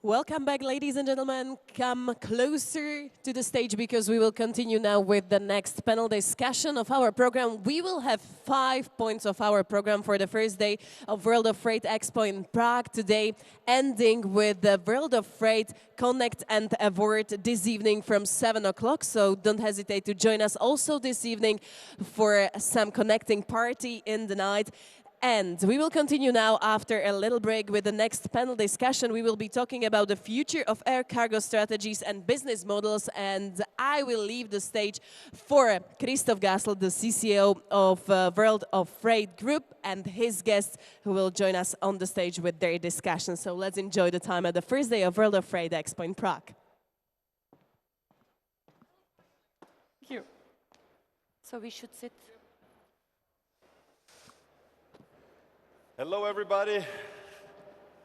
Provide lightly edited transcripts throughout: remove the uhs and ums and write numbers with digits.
Welcome back, ladies and gentlemen. Come closer to the stage because we will continue now with the next panel discussion of our program. We will have 5 points of our program for the first day of World of Freight Expo in Prague today, ending with the World of Freight Connect and Award this evening from 7 o'clock. So don't hesitate to join us also this evening for some connecting party in the night. And we will continue now after a little break with the next panel discussion. We will be talking about the future of air cargo strategies and business models. And I will leave the stage for Christoph Gassel, the CCO of World of Freight Group, and his guests who will join us on the stage with their discussion. So let's enjoy the time at the first day of World of Freight Expo in Prague. Thank you. So we should sit. Hello, everybody.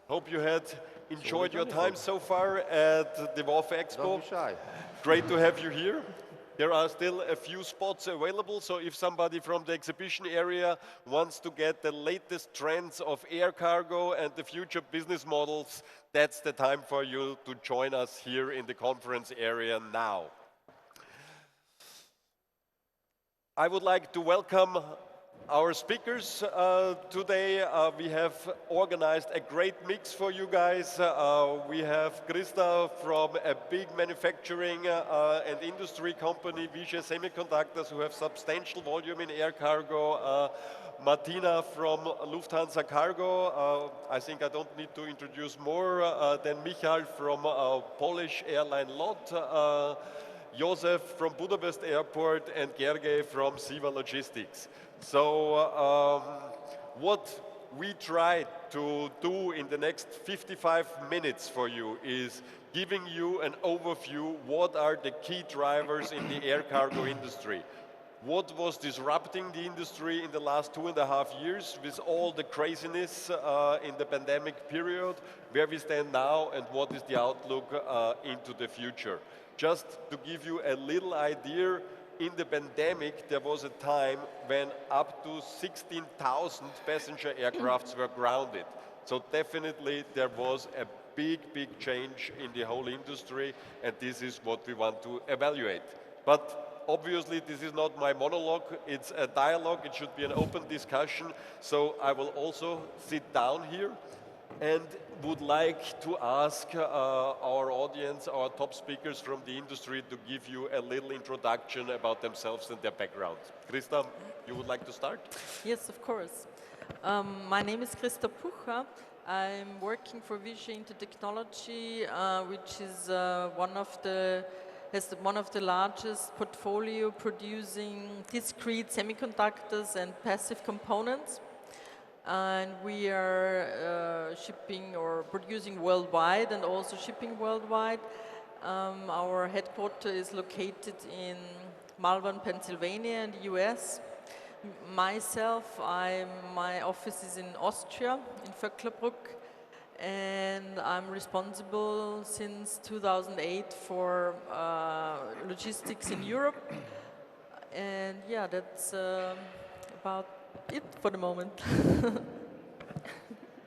Hope you had enjoyed your time so far at the WOF Expo. Don't be shy. Great to have you here. There are still a few spots available, so if somebody from the exhibition area wants to get the latest trends of air cargo and the future business models, that's the time for you to join us here in the conference area now. I would like to welcome our speakers today. We have organized a great mix for you guys. We have Krista from a big manufacturing and industry company, Vishay Semiconductors, who have substantial volume in air cargo. Martina from Lufthansa Cargo. I think I don't need to introduce more than Michal from Polish airline LOT. Josef from Budapest Airport and Gergely from Siva Logistics. So what we try to do in the next 55 minutes for you is giving you an overview what are the key drivers in the air cargo industry. What was disrupting the industry in the last 2.5 years with all the craziness in the pandemic period, where we stand now and what is the outlook into the future. Just to give you a little idea, in the pandemic, there was a time when up to 16,000 passenger aircrafts were grounded. So definitely there was a big change in the whole industry, and this is what we want to evaluate. But obviously, this is not my monologue, it's a dialogue, it should be an open discussion. So I will also sit down here and would like to ask our audience, our top speakers from the industry, to give you a little introduction about themselves and their background. Krista, you would like to start? Yes, of course. My name is Krista Pucha. I'm working for Vishay Technology, which is one of the largest portfolio producing discrete semiconductors and passive components. And we are shipping or producing worldwide and also shipping worldwide. Our headquarters is located in Malvern, Pennsylvania in the US. Myself, my office is in Austria, in Vöcklerbruck, and I'm responsible since 2008 for logistics in Europe. And yeah, that's about it for the moment.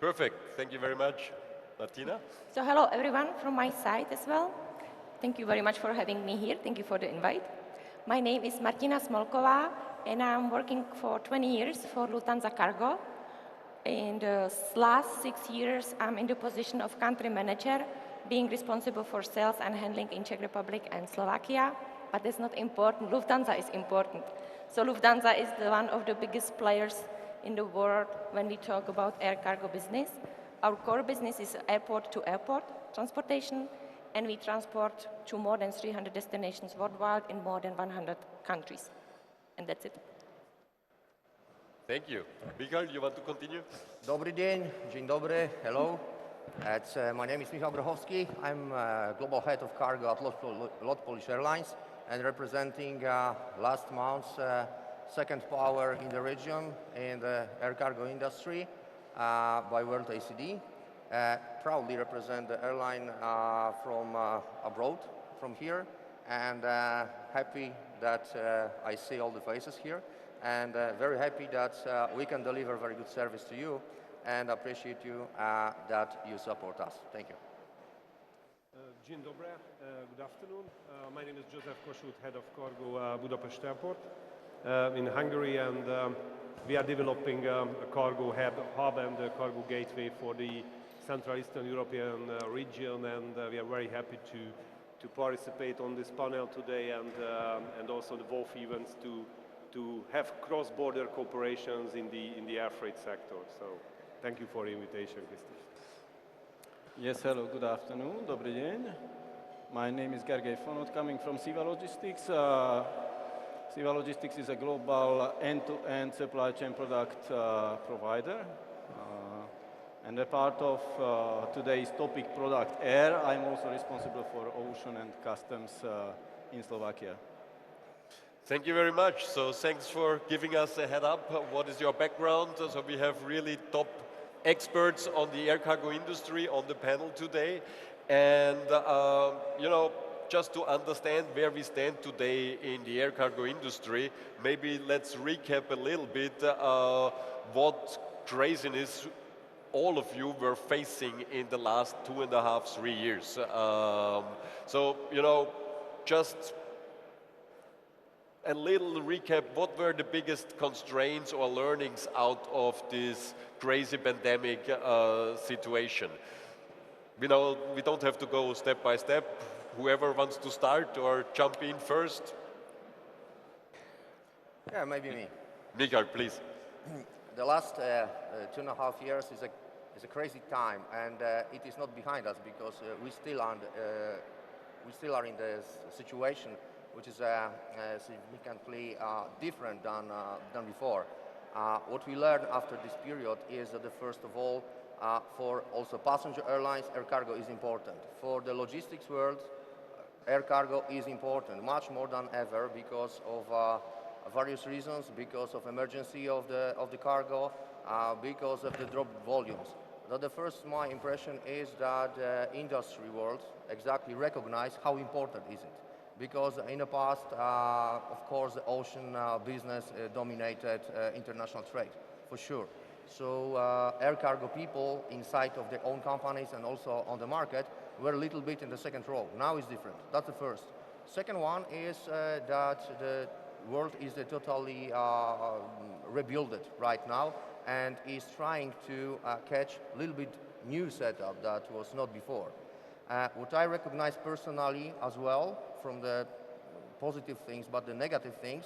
Perfect. Thank you very much. Martina? So hello everyone from my side as well. Thank you very much for having me here. Thank you for the invite. My name is Martina Smolková and I'm working for 20 years for Lufthansa Cargo. In the last 6 years, I'm in the position of country manager, being responsible for sales and handling in Czech Republic and Slovakia. But that's not important. Lufthansa is important. So Lufthansa is one of the biggest players in the world when we talk about air cargo business. Our core business is airport-to-airport transportation, and we transport to more than 300 destinations worldwide in more than 100 countries. And that's it. Thank you. Michal, you want to continue? Dobrý deň, dzień dobry, hello. My name is Michal Grochowski. I'm Global Head of Cargo at LOT Polish Airlines and representing last month's second power in the region in the air cargo industry by World ACD. Proudly represent the airline from abroad, from here, and happy that I see all the faces here, and very happy that we can deliver very good service to you, and appreciate you that you support us. Thank you. Dzień dobry, good afternoon. My name is Joseph Kossuth, head of cargo Budapest Airport in Hungary, and we are developing a cargo hub and a cargo gateway for the Central Eastern European region, and we are very happy to participate on this panel today and also the WOF events to have cross-border cooperations in the air freight sector. So thank you for the invitation, Christoph. Yes, hello, good afternoon, dobrý deň. My name is Gergely Fonot, coming from Siva Logistics. Siva Logistics is a global end-to-end supply chain product provider. And a part of today's topic, product air, I'm also responsible for ocean and customs in Slovakia. Thank you very much. So thanks for giving us a head up. What is your background? So we have really top experts on the air cargo industry on the panel today. And, you know, just to understand where we stand today in the air cargo industry, maybe let's recap a little bit what craziness all of you were facing in the last 2.5, 3 years. So, you know, just a little recap, what were the biggest constraints or learnings out of this crazy pandemic situation? We know we don't have to go step by step. Whoever wants to start or jump in first. Yeah, maybe me. Michael, please. The last 2.5 years is a crazy time, and it is not behind us because we still are in the situation which is significantly different than before. What we learned after this period is that, first of all, for also passenger airlines, air cargo is important. For the logistics world, air cargo is important, much more than ever, because of various reasons, because of emergency of the cargo, because of the drop volumes. Now, the first my impression is that the industry world exactly recognize how important is it. Because in the past, of course, the ocean business dominated international trade, for sure. So air cargo people inside of their own companies and also on the market were a little bit in the second row. Now it's different. That's the first. Second one is that the world is totally rebuilt right now and is trying to catch a little bit new setup that was not before. What I recognize personally as well from the positive things, but the negative things,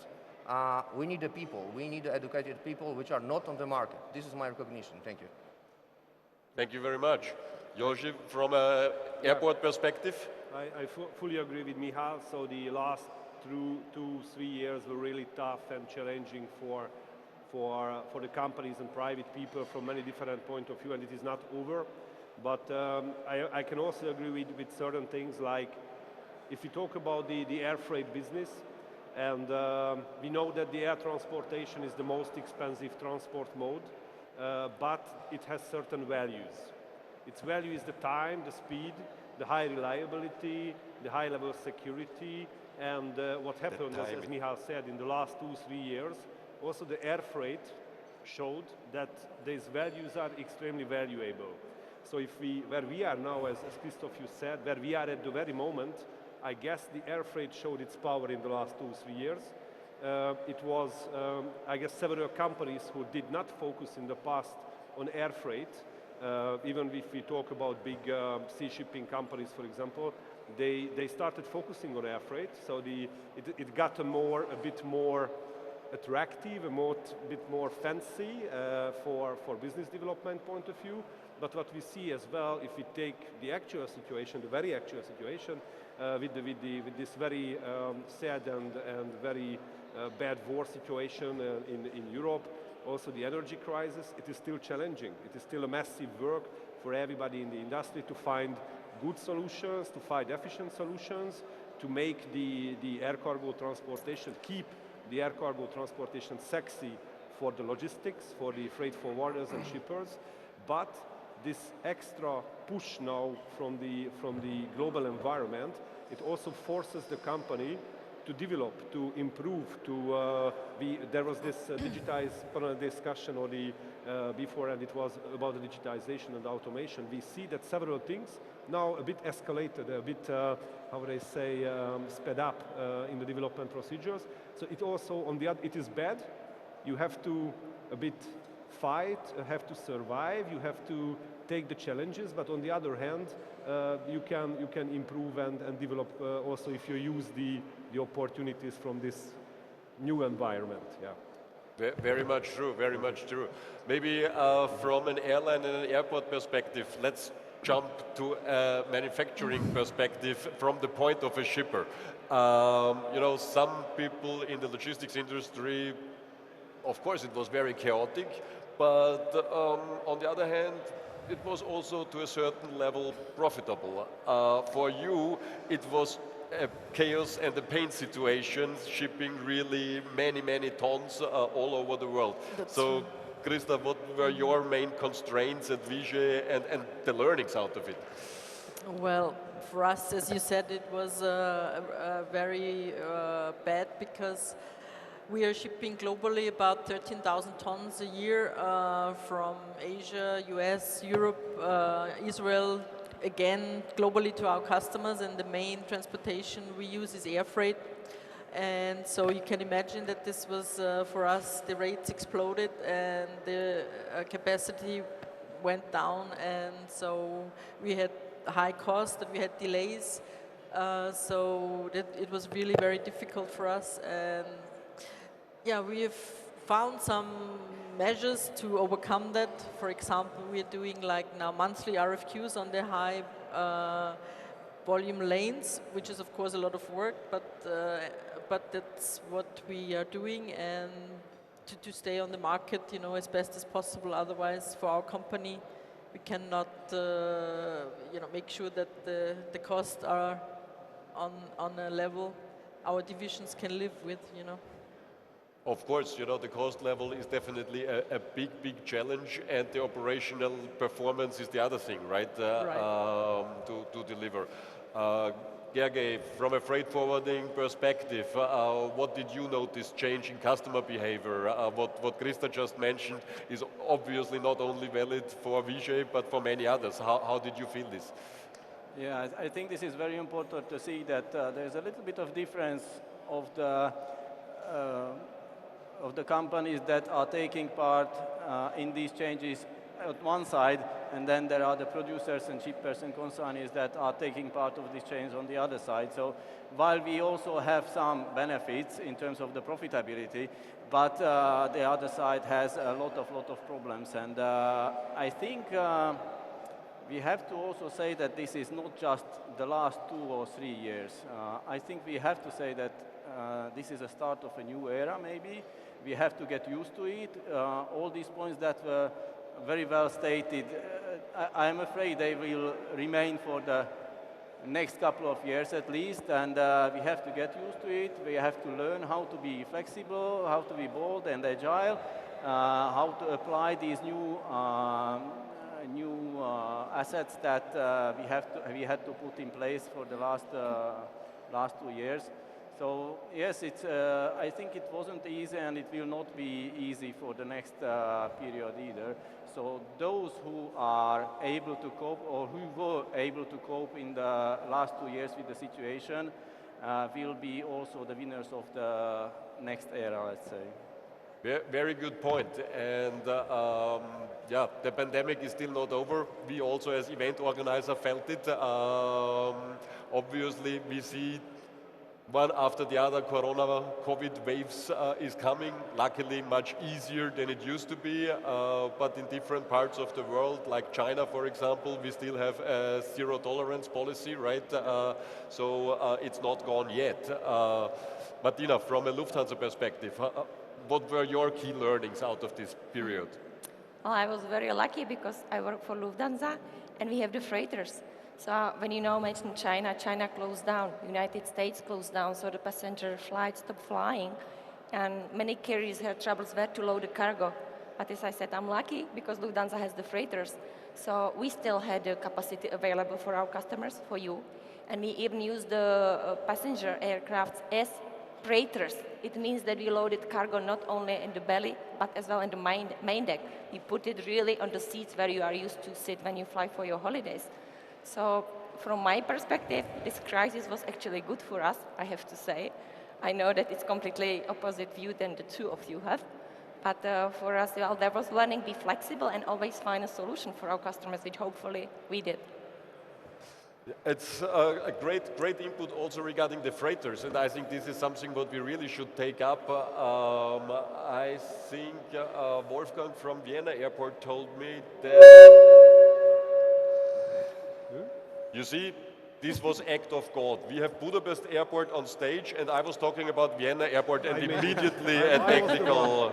we need the people. We need the educated people which are not on the market. This is my recognition. Thank you. Thank you very much. Joži, from an airport perspective? I fully agree with Michal. So the last 2-3 years were really tough and challenging for the companies and private people from many different points of view, and it is not over. But I can also agree with certain things, like if you talk about the air freight business, and we know that the air transportation is the most expensive transport mode, but it has certain values. Its value is the time, the speed, the high reliability, the high level of security, and what happened, as Michal said, in the last 2-3 years, also the air freight showed that these values are extremely valuable. So where we are now, as Christoph you said, where we are at the very moment, I guess the air freight showed its power in the last 2-3 years. It was, I guess, several companies who did not focus in the past on air freight. Even if we talk about big sea shipping companies, for example, they started focusing on air freight. So it got a bit more attractive, a bit more fancy for business development point of view. But what we see as well, if we take the actual situation, the very actual situation, with this very sad and very bad war situation in Europe, also the energy crisis, it is still challenging. It is still a massive work for everybody in the industry to find good solutions, to find efficient solutions, to make the air cargo transportation, keep the air cargo transportation sexy for the logistics, for the freight forwarders and shippers. But this extra push now from the global environment, it also forces the company to develop, to improve, there was this digitized panel discussion or the before, and it was about the digitization and automation. We see that several things now a bit escalated, a bit, how would I say, sped up in the development procedures. So it also, on the other, it is bad. You have to a bit fight, have to survive, you have to take the challenges, but on the other hand, you can improve and develop also if you use the opportunities from this new environment. Yeah. Very much true, very much true. Maybe from an airline and an airport perspective, let's jump to a manufacturing perspective from the point of a shipper. You know, some people in the logistics industry, of course it was very chaotic, but on the other hand, it was also to a certain level profitable. For you, it was a chaos and a pain situation, shipping really many tons all over the world. So, Krista, what were your main constraints at Vigé and the learnings out of it? Well, for us, as you said, it was very bad because we are shipping globally about 13,000 tons a year from Asia, US, Europe, Israel, again, globally to our customers, and the main transportation we use is air freight. And so you can imagine that this was, for us, the rates exploded and the capacity went down, and so we had high cost and we had delays. So it was really very difficult for us. And yeah, we have found some measures to overcome that. For example, we are doing like now monthly RFQs on the high volume lanes, which is of course a lot of work, but that's what we are doing, and to stay on the market, you know, as best as possible. Otherwise, for our company, we cannot, you know, make sure that the costs are on a level our divisions can live with, you know. Of course, you know, the cost level is definitely a big challenge, and the operational performance is the other thing, right? To deliver. Gergely, from a freight forwarding perspective, what did you notice change in customer behavior? What Krista just mentioned is obviously not only valid for Vigé, but for many others. How did you feel this? Yeah, I think this is very important to see that there's a little bit of difference of the companies that are taking part in these changes at one side, and then there are the producers and shippers and consignees that are taking part of this change on the other side. So while we also have some benefits in terms of the profitability, but the other side has a lot of problems. And I think we have to also say that this is not just the last 2 or 3 years. I think we have to say that this is a start of a new era, maybe. We have to get used to it. All these points that were very well stated, I'm afraid they will remain for the next couple of years at least, and we have to get used to it. We have to learn how to be flexible, how to be bold and agile, how to apply these new assets that we had to put in place for the last 2 years. So yes, I think it wasn't easy, and it will not be easy for the next period either. So those who are able to cope, or who were able to cope in the last 2 years with the situation, will be also the winners of the next era, let's say. Very good point. And yeah, the pandemic is still not over. We also, as event organizer, felt it. Obviously, we see one after the other COVID waves is coming, luckily much easier than it used to be, but in different parts of the world, like China, for example, we still have a zero tolerance policy, right? So it's not gone yet. Martina, from a Lufthansa perspective, what were your key learnings out of this period? Well, I was very lucky because I work for Lufthansa, and we have the freighters. So when you know, mentioned China, China closed down, United States closed down, so the passenger flights stopped flying, and many carriers had troubles where to load the cargo. But as I said, I'm lucky because Lufthansa has the freighters. So we still had the capacity available for our customers, for you, and we even used the passenger aircraft as freighters, it means that we loaded cargo not only in the belly, but as well in the main deck. We put it really on the seats where you are used to sit when you fly for your holidays. So from my perspective, this crisis was actually good for us, I have to say. I know that it's completely opposite view than the two of you have. But for us, well, there was learning, be flexible and always find a solution for our customers, which hopefully we did. It's a great input also regarding the freighters, and I think this is something what we really should take up. I think Wolfgang from Vienna Airport told me that, you see, this was act of God. We have Budapest Airport on stage, and I was talking about Vienna Airport, and immediately a technical.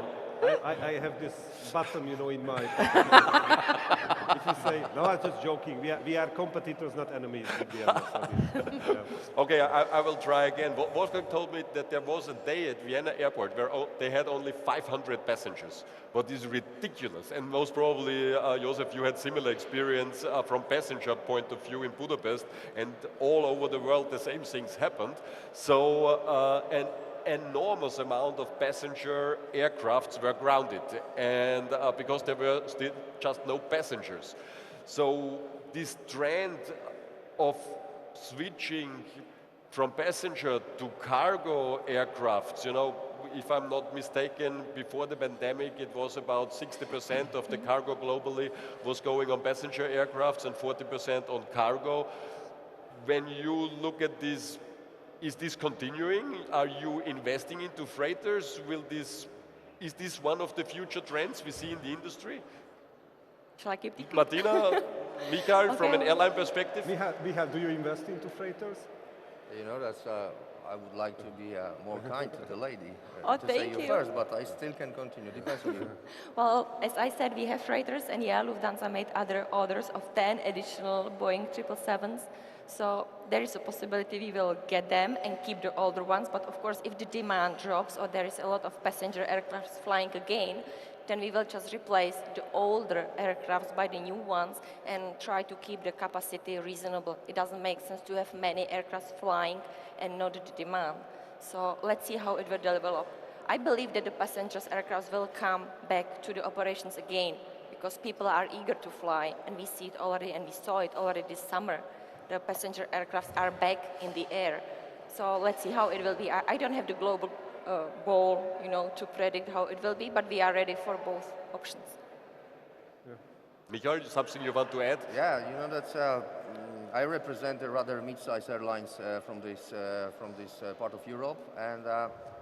I have this button, in my if you say, no, I'm just joking. We are competitors, not enemies with Vienna. Okay, I will try again. Wolfgang told me that there was a day at Vienna Airport where they had only 500 passengers. What is ridiculous. And most probably, Josef, you had similar experience from passenger point of view in Budapest, and all over the world the same things happened. So, an enormous amount of passenger aircrafts were grounded, and because there were still just no passengers. So this trend of switching from passenger to cargo aircrafts, if I'm not mistaken, before the pandemic it was about 60% of the cargo globally was going on passenger aircrafts and 40% on cargo. When you look at this, is this continuing? Are you investing into freighters? Is this one of the future trends we see in the industry? Shall I keep the Martina, Michael, from an airline perspective? Michal, do you invest into freighters? That's, I would like to be more kind to the lady to thank say you first, but I still can continue. Depends on you. Well, as I said, we have freighters, and yeah, Lufthansa made other orders of 10 additional Boeing 777s. So there is a possibility we will get them and keep the older ones. But of course, if the demand drops or there is a lot of passenger aircraft flying again, then we will just replace the older aircrafts by the new ones and try to keep the capacity reasonable. It doesn't make sense to have many aircraft flying and not the demand. So let's see how it will develop. I believe that the passengers aircraft will come back to the operations again because people are eager to fly, and we see it already, and we saw it already this summer. The passenger aircraft are back in the air. So let's see how it will be. I don't have the global goal, to predict how it will be, but we are ready for both options. Yeah. Michael, something you want to add? Yeah, that's. I represent the rather mid-sized airlines from this part of Europe, and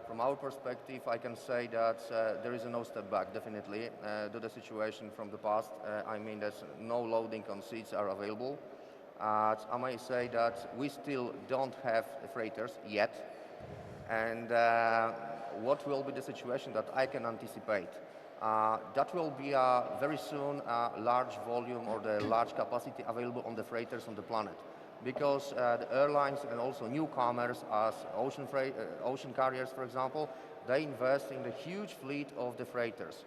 from our perspective, I can say that there is no step back, definitely, to the situation from the past. I mean, there's no loading on seats are available. I may say that we still don't have freighters yet, and what will be the situation that I can anticipate? That will be very soon a large volume or the large capacity available on the freighters on the planet, because the airlines and also newcomers as ocean carriers, for example, they invest in the huge fleet of the freighters.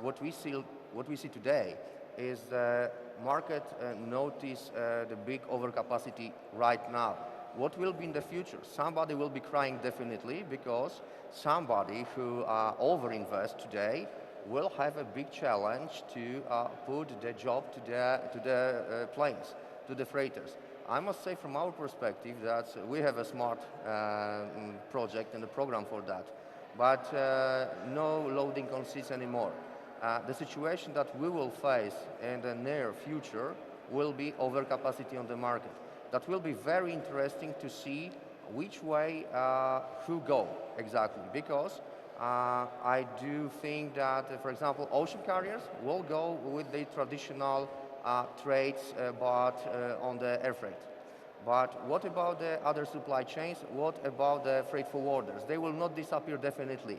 What we see today is the market notice the big overcapacity right now. What will be in the future? Somebody will be crying definitely, because somebody who overinvest today will have a big challenge to put the job to the planes, to the freighters. I must say from our perspective that we have a smart project and a program for that, but no loading on seats anymore. The situation that we will face in the near future will be overcapacity on the market. That will be very interesting to see which way who go exactly, because I do think that, for example, ocean carriers will go with the traditional trades, but on the air freight. But what about the other supply chains? What about the freight forwarders? They will not disappear definitely.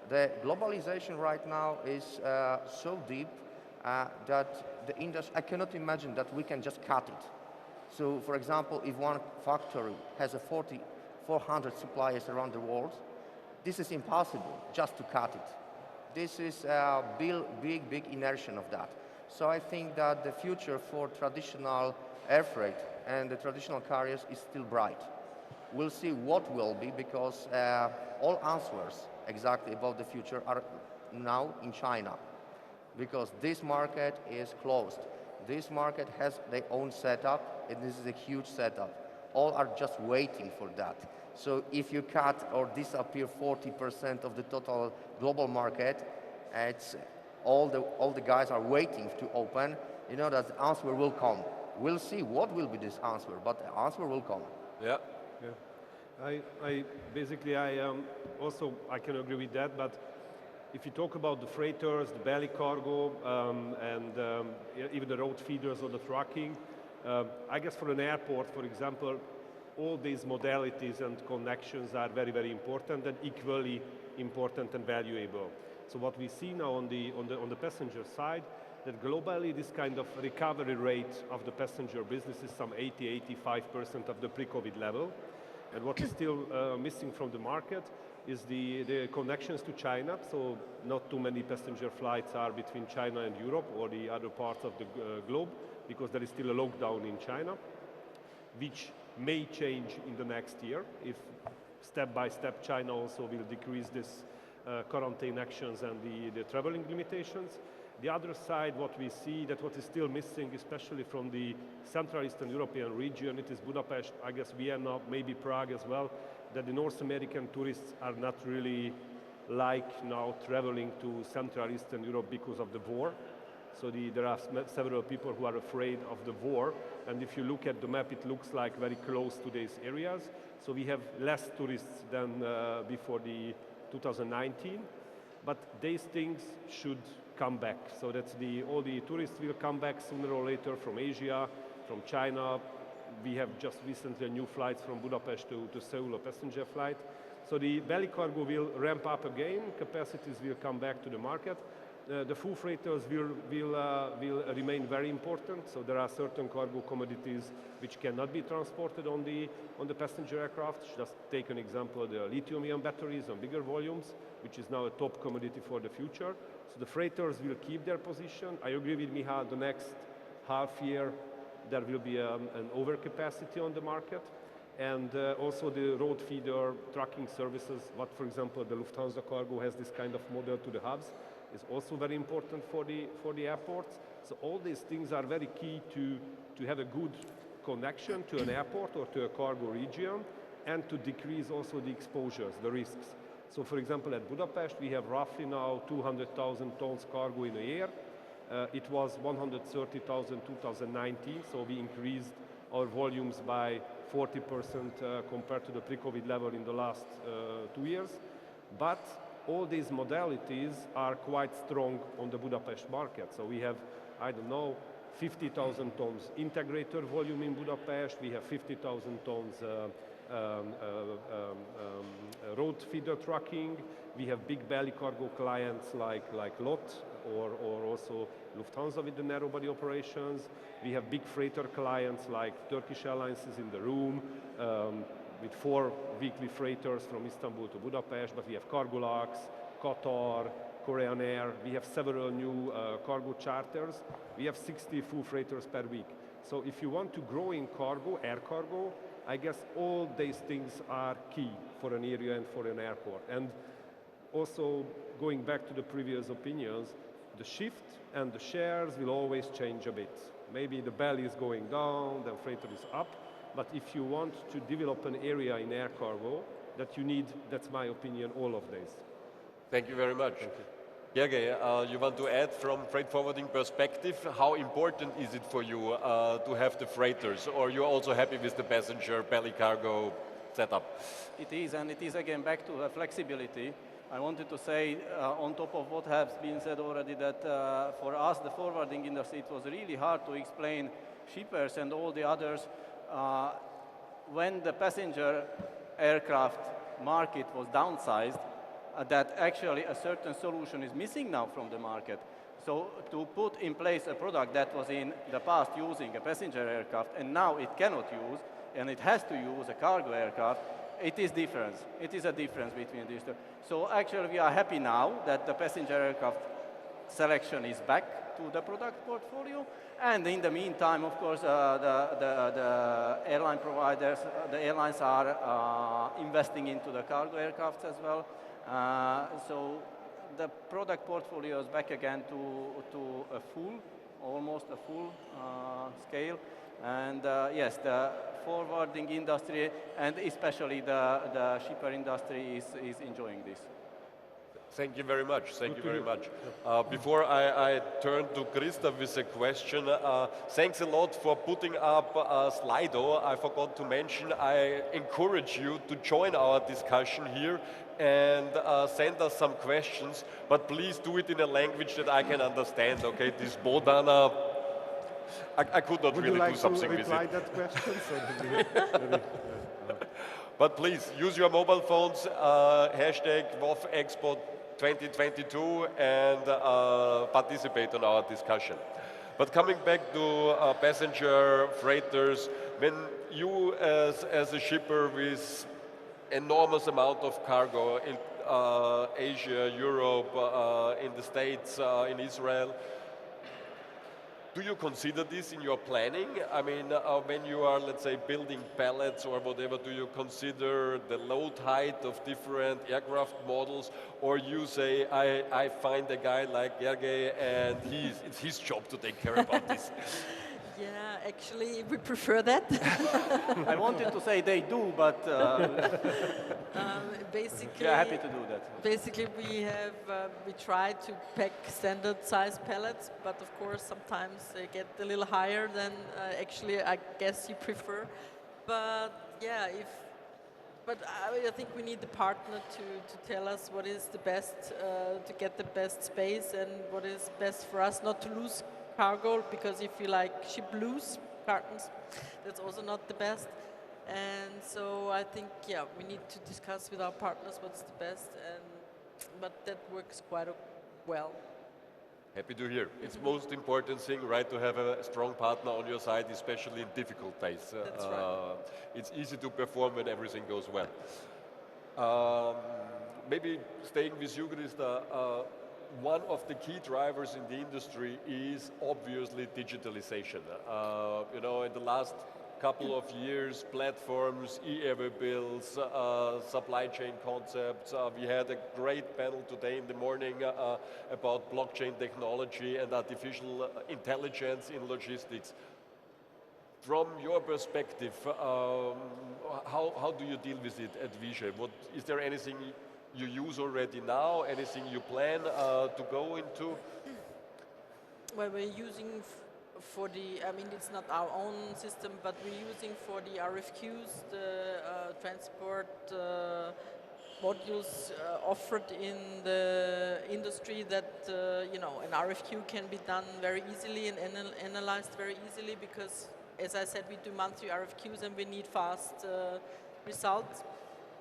The globalization right now is so deep that the industry, I cannot imagine that we can just cut it. So, for example, if one factory has 400 suppliers around the world, this is impossible just to cut it. This is a big inertia of that. So I think that the future for traditional air freight and the traditional carriers is still bright. We'll see what will be, because all answers exactly about the future are now in China, because this market is closed. This market has their own setup, and this is a huge setup. All are just waiting for that. So if you cut or disappear 40% of the total global market, it's all the guys are waiting to open. You know that the answer will come. We'll see what will be this answer, but the answer will come. Yeah. Yeah. I can agree with that, but if you talk about the freighters, the belly cargo, even the road feeders or the trucking, I guess for an airport, for example, all these modalities and connections are very, very important and equally important and valuable. So what we see now on the passenger side, that globally this kind of recovery rate of the passenger business is some 80–85% of the pre-COVID level. And what is still missing from the market is the connections to China. So not too many passenger flights are between China and Europe or the other parts of the globe, because there is still a lockdown in China, which may change in the next year if step by step China also will decrease this quarantine actions and the traveling limitations. The other side, what we see that what is still missing, especially from the Central Eastern European region, it is Budapest, I guess Vienna, maybe Prague as well, that the North American tourists are not really like now traveling to Central Eastern Europe because of the war. So there are several people who are afraid of the war, and if you look at the map, it looks like very close to these areas. So we have less tourists than before the 2019, but these things should come back. So that's all the tourists will come back sooner or later from Asia, from China. We have just recently new flights from Budapest to Seoul, a passenger flight. So the belly cargo will ramp up again, capacities will come back to the market. The full freighters will remain very important. So there are certain cargo commodities which cannot be transported on the passenger aircraft. Just take an example, the lithium-ion batteries on bigger volumes, which is now a top commodity for the future. So the freighters will keep their position. I agree with Michal, the next half year there will be an overcapacity on the market. And also the road feeder trucking services, what for example the Lufthansa cargo has this kind of model to the hubs, is also very important for the airports. So all these things are very key to have a good connection to an airport or to a cargo region, and to decrease also the exposures, the risks. So for example at Budapest we have roughly now 200,000 tons cargo in a year. It was 130,000 in 2019, so we increased our volumes by 40% compared to the pre-COVID level in the last 2 years. But all these modalities are quite strong on the Budapest market. So we have, I don't know, 50,000 tons integrator volume in Budapest. We have 50,000 tons road feeder trucking. We have big belly cargo clients like LOT or also Lufthansa with the narrow body operations. We have big freighter clients like Turkish Airlines is in the room, with 4 weekly freighters from Istanbul to Budapest, but we have Cargolax, Qatar, Korean Air. We have several new cargo charters. We have 60 full freighters per week. So if you want to grow in cargo, air cargo, I guess all these things are key for an area and for an airport. And also going back to the previous opinions, the shift and the shares will always change a bit. Maybe the belly is going down, the freighter is up. But if you want to develop an area in air cargo, that you need, that's my opinion, all of this. Thank you very much. Gergely, you want to add from freight forwarding perspective, how important is it for you to have the freighters, or you're also happy with the passenger belly cargo setup? It is, and it is again back to flexibility. I wanted to say, on top of what has been said already, that for us, the forwarding industry, it was really hard to explain shippers and all the others when the passenger aircraft market was downsized, that actually a certain solution is missing now from the market. So to put in place a product that was in the past using a passenger aircraft and now it cannot use, and it has to use a cargo aircraft, it is difference. It is a difference between these two. So actually we are happy now that the passenger aircraft selection is back to the product portfolio. And in the meantime, of course, the airline providers, the airlines are investing into the cargo aircraft as well. So the product portfolio is back again to a full, almost a full scale. And yes, the forwarding industry and especially the shipper industry is enjoying this. Thank you very much. Thank you very much. Before I turn to Krista with a question, thanks a lot for putting up Slido. I forgot to mention, I encourage you to join our discussion here and send us some questions, but please do it in a language that I can understand, okay? This Bodana, I could not really do something with it. Would you like to reply that question? But please, use your mobile phones, hashtag WOF Expo 2022 and participate on our discussion. But coming back to passenger freighters, when you as a shipper with enormous amount of cargo in Asia, Europe, in the States, in Israel, do you consider this in your planning? I mean, when you are, let's say, building pallets or whatever, do you consider the load height of different aircraft models? Or you say, I find a guy like Gergely and it's his job to take care about this? Yeah, actually, we prefer that. I wanted to say they do, but basically, we are happy to do that. Basically, we try to pack standard size pallets, but of course, sometimes they get a little higher than actually I guess you prefer. But yeah, I think we need the partner to tell us what is the best to get the best space and what is best for us not to lose cargo, because if you ship loose cartons, that's also not the best. And so I think, yeah, we need to discuss with our partners what's the best, but that works quite well. Happy to hear. It's most important thing, right, to have a strong partner on your side, especially in difficult days. That's right. It's easy to perform when everything goes well. Maybe staying with you, Krista, one of the key drivers in the industry is obviously digitalization. You know, in the last couple of years, platforms, e-airway bills, supply chain concepts. We had a great panel today in the morning about blockchain technology and artificial intelligence in logistics. From your perspective, how do you deal with it at Vishay? Is there anything you use already now? Anything you plan to go into? Well, we're using I mean, it's not our own system, but we're using for the RFQs, the transport modules offered in the industry that, you know, an RFQ can be done very easily and analyzed very easily, because, as I said, we do monthly RFQs and we need fast results.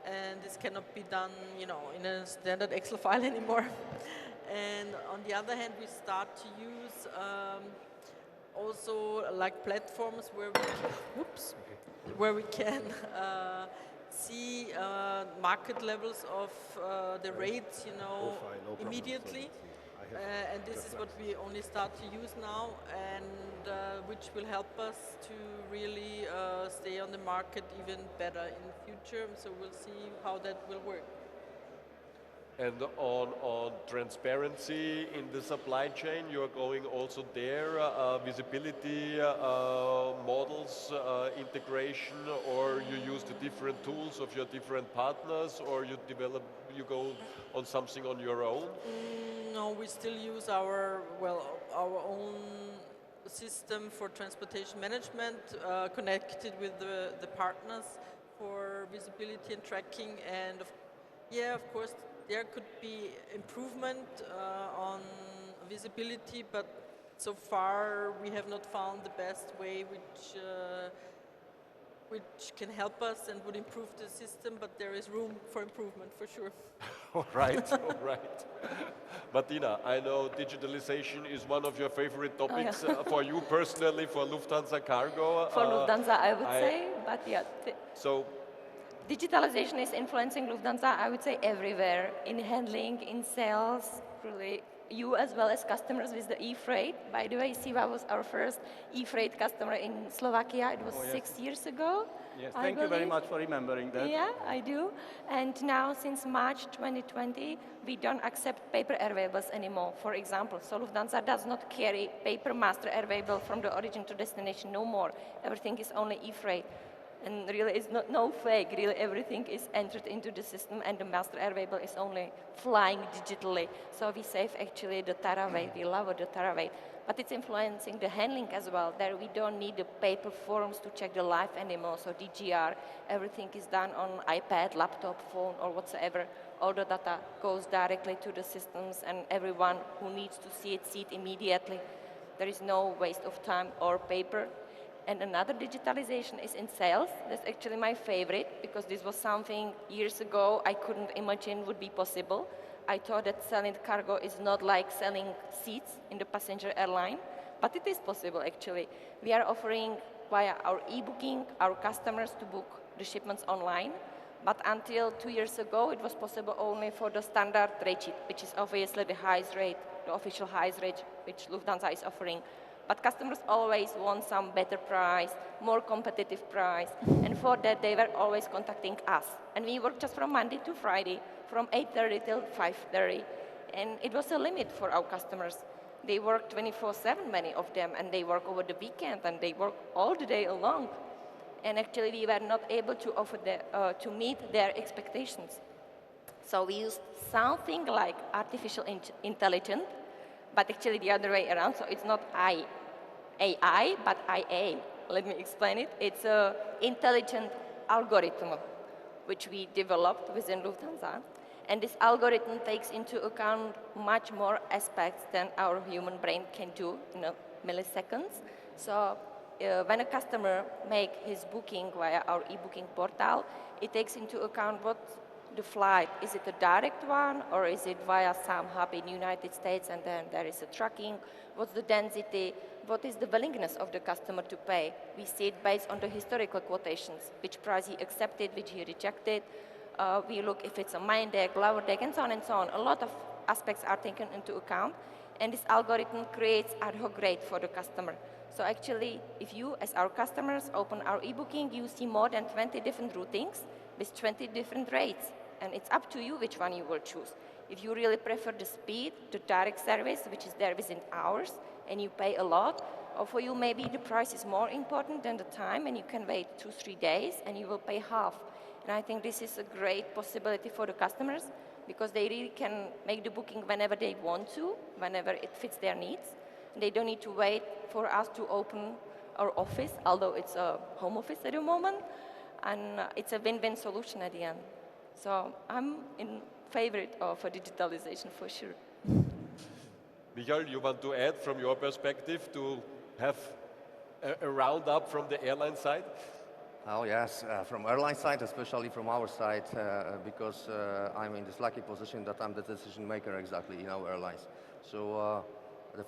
And this cannot be done, you know, in a standard Excel file anymore. And on the other hand, we start to use also like platforms where we can see market levels of the rates, you know, immediately. And this is what we only start to use now, and which will help us to really stay on the market even better in the future. So we'll see how that will work. And on transparency in the supply chain, you are going also there, visibility models, integration, or you use the different tools of your different partners, or you go on something on your own? No, we still use our own system for transportation management, connected with the partners for visibility and tracking. And of course, there could be improvement on visibility, but so far we have not found the best way which can help us and would improve the system, but there is room for improvement for sure. All right, all right. Martina, I know digitalization is one of your favorite topics for you personally, for Lufthansa Cargo. For Lufthansa, I would say, but yeah. So, digitalization is influencing Lufthansa, I would say, everywhere, in handling, in sales, really you as well as customers with the e-freight. By the way, Siva was our first e-freight customer in Slovakia. It was Oh, yes. 6 years ago. Yes, I thank you very believe. much for remembering that. Yeah, I do. And now, since March 2020, we don't accept paper air labels anymore. For example, so Lufthansa does not carry paper master air label from the origin to destination no more. Everything is only e-freight. And really, it's no fake. Really, everything is entered into the system, and the master air label is only flying digitally. So we save actually the terabyte. We love the terabyte. But it's influencing the handling as well. There we don't need the paper forms to check the live anymore. So DGR, everything is done on iPad, laptop, phone, or whatsoever. All the data goes directly to the systems, and everyone who needs to see it immediately. There is no waste of time or paper. And another digitalization is in sales. That's actually my favorite, because this was something years ago I couldn't imagine would be possible. I thought that selling cargo is not like selling seats in the passenger airline, but it is possible actually. We are offering via our e-booking our customers to book the shipments online, but until 2 years ago it was possible only for the standard rate sheet, which is obviously the highest rate, the official highest rate which Lufthansa is offering. But customers always want some better price, more competitive price, and for that they were always contacting us. And we work just from Monday to Friday, from 8:30 till 5:30, and it was a limit for our customers. They work 24/7, many of them, and they work over the weekend, and they work all the day long. And actually we were not able to offer to meet their expectations. So we used something like artificial intelligence, but actually the other way around, so it's not AI, but IA. Let me explain it. It's an intelligent algorithm which we developed within Lufthansa. And this algorithm takes into account much more aspects than our human brain can do in a milliseconds. So when a customer makes his booking via our e-booking portal, it takes into account what the flight, is it a direct one, or is it via some hub in the United States and then there is a tracking? What's the density? What is the willingness of the customer to pay? We see it based on the historical quotations, which price he accepted, which he rejected. We look if it's a main deck, lower deck, and so on and so on. A lot of aspects are taken into account, and this algorithm creates ad hoc rate for the customer. So actually, if you, as our customers, open our e-booking, you see more than 20 different routings with 20 different rates. And it's up to you which one you will choose. If you really prefer the speed, the direct service, which is there within hours, and you pay a lot, or for you maybe the price is more important than the time, and you can wait 2-3 days, and you will pay half. And I think this is a great possibility for the customers, because they really can make the booking whenever they want to, whenever it fits their needs. They don't need to wait for us to open our office, although it's a home office at the moment, and it's a win-win solution at the end. So I'm in favor of a digitalization for sure. Michael, you want to add from your perspective to have a roundup from the airline side? Oh yes, from airline side, especially from our side, because I'm in this lucky position that I'm the decision maker exactly in our airlines. So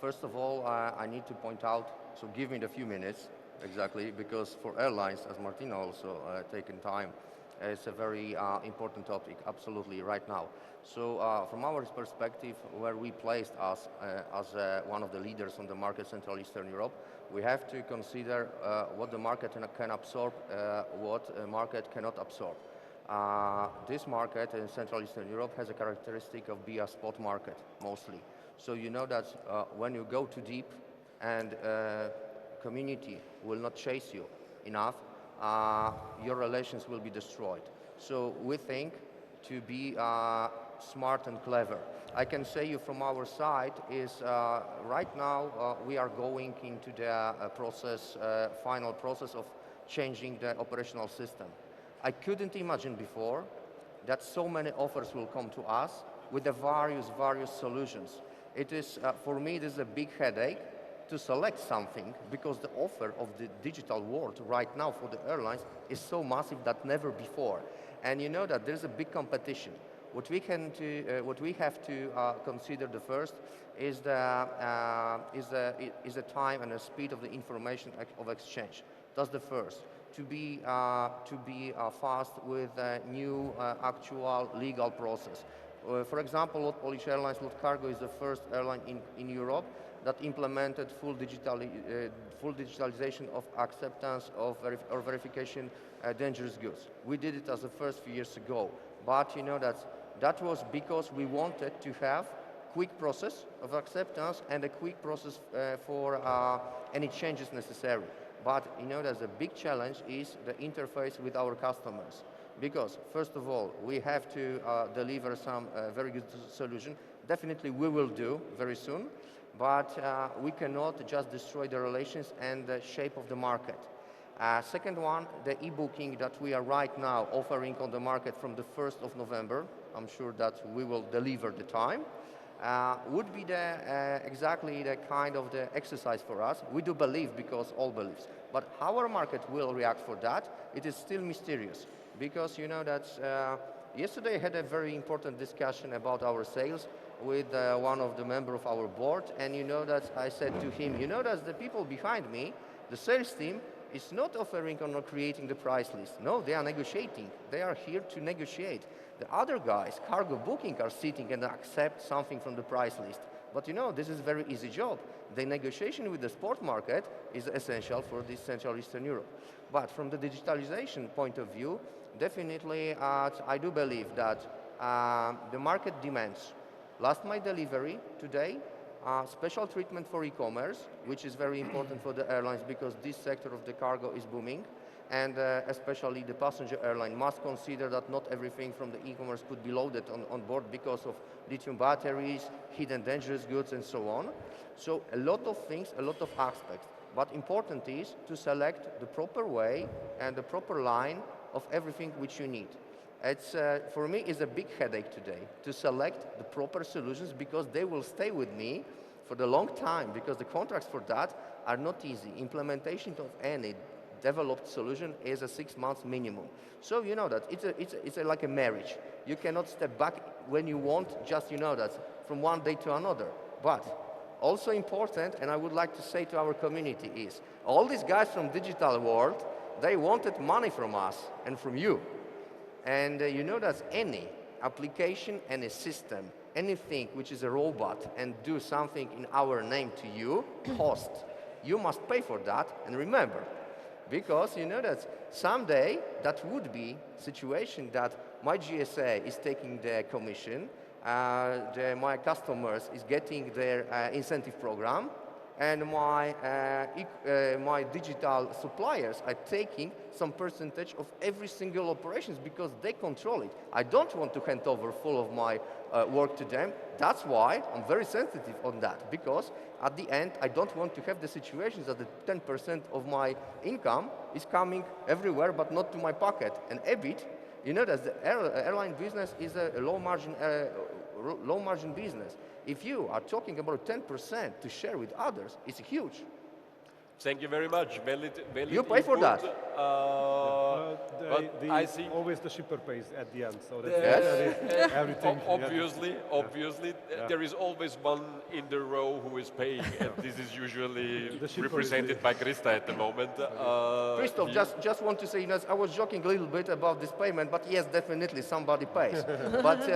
first of all, I need to point out, so give me the few minutes exactly, because for airlines, as Martina also taken time, it's a very important topic, absolutely, right now. So from our perspective, where we placed us as one of the leaders on the market Central Eastern Europe, we have to consider what the market can absorb, what a market cannot absorb. This market in Central Eastern Europe has a characteristic of being a spot market, mostly. So you know that when you go too deep and community will not chase you enough, your relations will be destroyed. So we think to be smart and clever. I can say you from our side is right now we are going into the final process of changing the operational system. I couldn't imagine before that so many offers will come to us with the various solutions. It is, for me, this is a big headache to select something, because the offer of the digital world right now for the airlines is so massive that never before. And you know that there's a big competition. What we have to consider the first is the time and the speed of the information of exchange. That's the first. To be fast with a new actual legal process. For example, Lot Polish Airlines, Lot Cargo is the first airline in Europe that implemented full digitalization of acceptance of or verification dangerous goods. We did it as the first few years ago, but you know that was because we wanted to have quick process of acceptance and a quick process for any changes necessary. But you know that the big challenge is the interface with our customers. Because first of all, we have to deliver some very good solution. Definitely we will do very soon, but we cannot just destroy the relations and the shape of the market. Second one, the e-booking that we are right now offering on the market from the 1st of November, I'm sure that we will deliver the time, would be exactly the kind of the exercise for us. We do believe because all believes. But how our market will react for that, it is still mysterious. Because you know that yesterday I had a very important discussion about our sales with one of the members of our board, and you know that I said to him, you know that the people behind me, the sales team, is not offering or not creating the price list. No, they are negotiating. They are here to negotiate. The other guys, cargo booking, are sitting and accept something from the price list. But you know, this is a very easy job. The negotiation with the sport market is essential for this Central Eastern Europe. But from the digitalization point of view, definitely I do believe that the market demands last mile delivery today, special treatment for e-commerce, which is very important for the airlines because this sector of the cargo is booming, and especially the passenger airline must consider that not everything from the e-commerce could be loaded on board because of lithium batteries, hidden dangerous goods, and so on. So a lot of things, a lot of aspects. But important is to select the proper way and the proper line of everything which you need. It's, for me, is a big headache today to select the proper solutions because they will stay with me for the long time because the contracts for that are not easy. Implementation of any developed solution is a 6 months minimum. So you know that it's like a marriage. You cannot step back when you want, just you know that, from one day to another. But also important, and I would like to say to our community is, all these guys from digital world, they wanted money from us and from you. And you know that any application, any system, anything which is a robot and do something in our name to you, cost. You must pay for that, and remember, because you know that someday that would be situation that my GSA is taking the commission, my customers is getting their incentive program, and my digital suppliers are taking some percentage of every single operations because they control it. I don't want to hand over full of my work to them. That's why I'm very sensitive on that, because at the end, I don't want to have the situations that the 10% of my income is coming everywhere, but not to my pocket. And EBIT, you know that the airline business is a low margin business. If you are talking about 10% to share with others, it's huge. Thank you very much. Valid you pay for that. But I think always the shipper pays at the end. So Yes. everything. Obviously, there is always one in the row who is paying, and this is usually represented by Krista at the moment. Christoph, just want to say, you know, I was joking a little bit about this payment, but yes, definitely somebody pays. But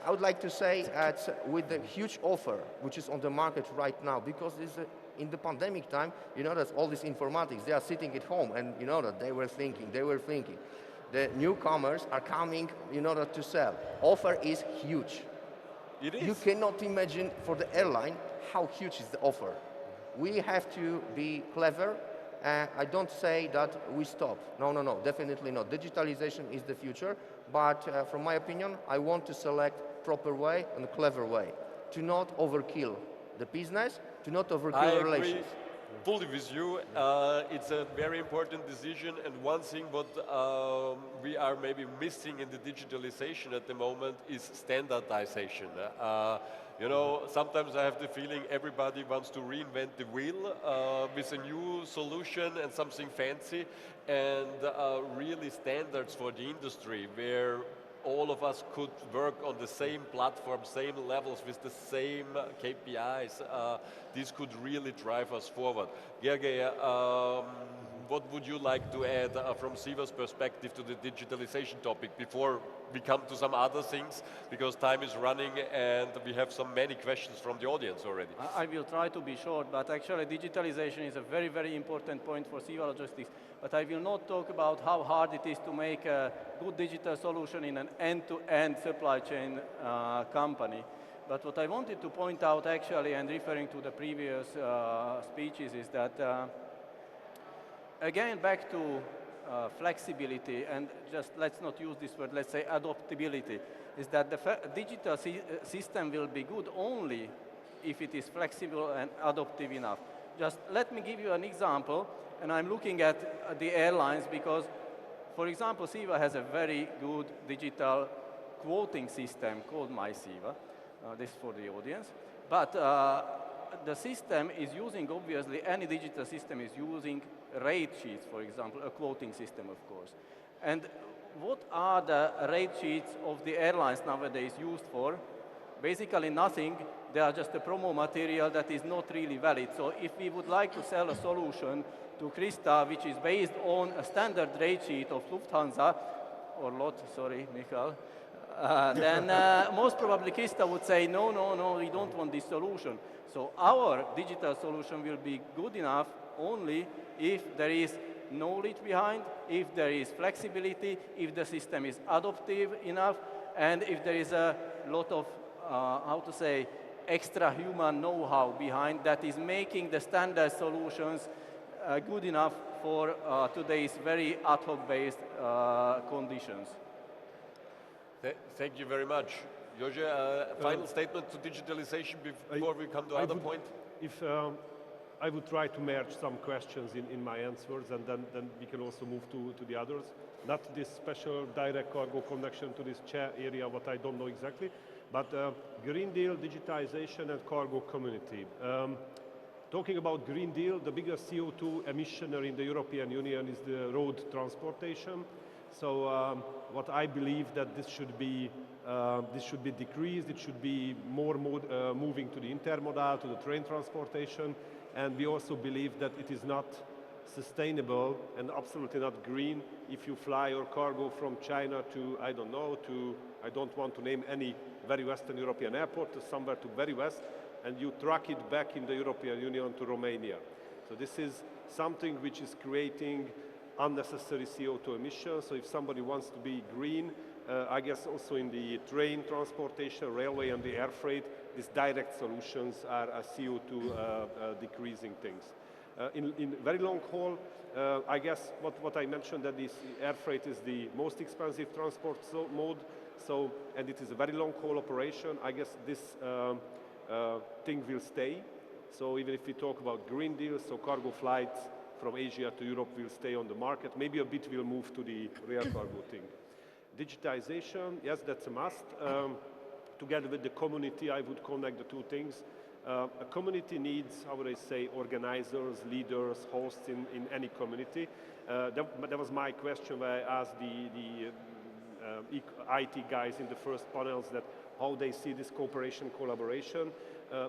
I would like to say with the huge offer which is on the market right now, because it's in the pandemic time, you know, that all this informatics, they are sitting at home, and you know that they were thinking. The newcomers are coming in order to sell. Offer is huge. It is. You cannot imagine for the airline how huge is the offer. We have to be clever. I don't say that we stop. No, definitely not. Digitalization is the future, but from my opinion, I want to select proper way and a clever way to not overkill the business, to not overkill relations. Fully with you. It's a very important decision, and one thing what we are maybe missing in the digitalization at the moment is standardization. You know, sometimes I have the feeling everybody wants to reinvent the wheel with a new solution and something fancy, and really standards for the industry where all of us could work on the same platform, same levels, with the same KPIs. This could really drive us forward. Gergely, what what would you like to add from Siva's perspective to the digitalization topic before we come to some other things, because time is running and we have so many questions from the audience already. I will try to be short, but actually digitalization is a very, very important point for Siva Logistics. But I will not talk about how hard it is to make a good digital solution in an end-to-end supply chain company. But what I wanted to point out actually, and referring to the previous speeches, is that again, back to flexibility, and just let's not use this word, let's say adaptability, is that the digital system will be good only if it is flexible and adaptive enough. Just let me give you an example, and I'm looking at the airlines because, for example, Siva has a very good digital quoting system called MySiva. This is for the audience. But the system is using, obviously, any digital system is using rate sheets, for example, a quoting system, of course. And what are the rate sheets of the airlines nowadays used for? Basically nothing. They are just a promo material that is not really valid. So if we would like to sell a solution to Krista, which is based on a standard rate sheet of Lufthansa, or LOT, sorry, Michael, then most probably Krista would say, no, no, no, we don't want this solution. So our digital solution will be good enough only if there is knowledge behind, if there is flexibility, if the system is adaptive enough, and if there is a lot of, how to say, extra human know-how behind that is making the standard solutions good enough for today's very ad hoc based conditions. Thank you very much. Jože, final statement to digitalization before we come to other point? If I would try to merge some questions in my answers, and then we can also move to the others. Not this special direct cargo connection to this chair area, what I don't know exactly, but Green Deal, digitization, and cargo community. Talking about Green Deal, the biggest CO2 emissioner in the European Union is the road transportation. So what I believe that this should be decreased. It should be more moving to the intermodal, to the train transportation, and we also believe that it is not sustainable and absolutely not green if you fly your cargo from China to, I don't know, to, I don't want to name any very Western European airport, to somewhere to very West, and you truck it back in the European Union to Romania. So this is something which is creating unnecessary CO2 emissions. So if somebody wants to be green, I guess also in the train transportation, railway, and the air freight, these direct solutions are CO2 decreasing things. In very long haul, I guess what I mentioned, that this air freight is the most expensive transport mode, so, and it is a very long haul operation. I guess this thing will stay. So even if we talk about Green Deal, so cargo flights from Asia to Europe will stay on the market. Maybe a bit will move to the real cargo thing. Digitization, yes, that's a must. Together with the community, I would connect the two things. A community needs, how would I say, organizers, leaders, hosts in any community. That was my question where I asked the IT guys in the first panels that how they see this cooperation, collaboration.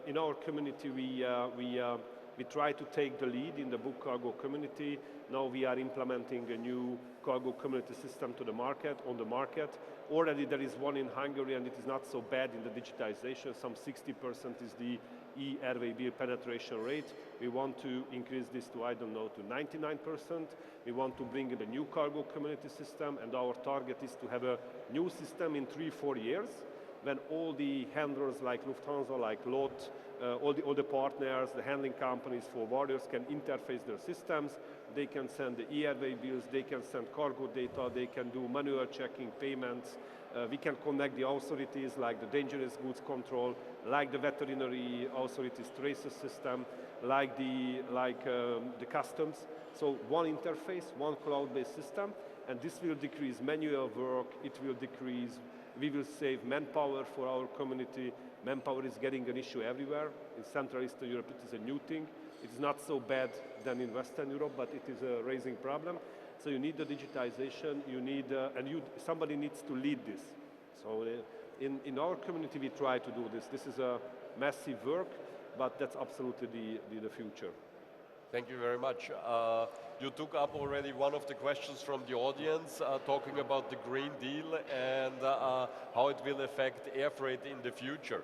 In our community, we try to take the lead in the book cargo community. Now we are implementing a new cargo community system to the market, on the market. Already there is one in Hungary, and it is not so bad in the digitization. Some 60% is the e-airway bill penetration rate. We want to increase this to, I don't know, to 99%. We want to bring in a new cargo community system, and our target is to have a new system in 3-4 years, when all the handlers like Lufthansa, like LOT, all the partners, the handling companies, forwarders can interface their systems. They can send the e-airway bills, they can send cargo data, they can do manual checking, payments. We can connect the authorities like the dangerous goods control, like the veterinary authorities traces system, like the customs. So one interface, one cloud-based system, and this will decrease manual work, it will decrease, we will save manpower for our community. Manpower is getting an issue everywhere. In Central Eastern Europe, it is a new thing. It is not so bad than in Western Europe, but it is a raising problem. So you need the digitization, you need, somebody needs to lead this. So in our community, we try to do this. This is a massive work, but that's absolutely the future. Thank you very much. You took up already one of the questions from the audience, talking about the Green Deal and how it will affect air freight in the future.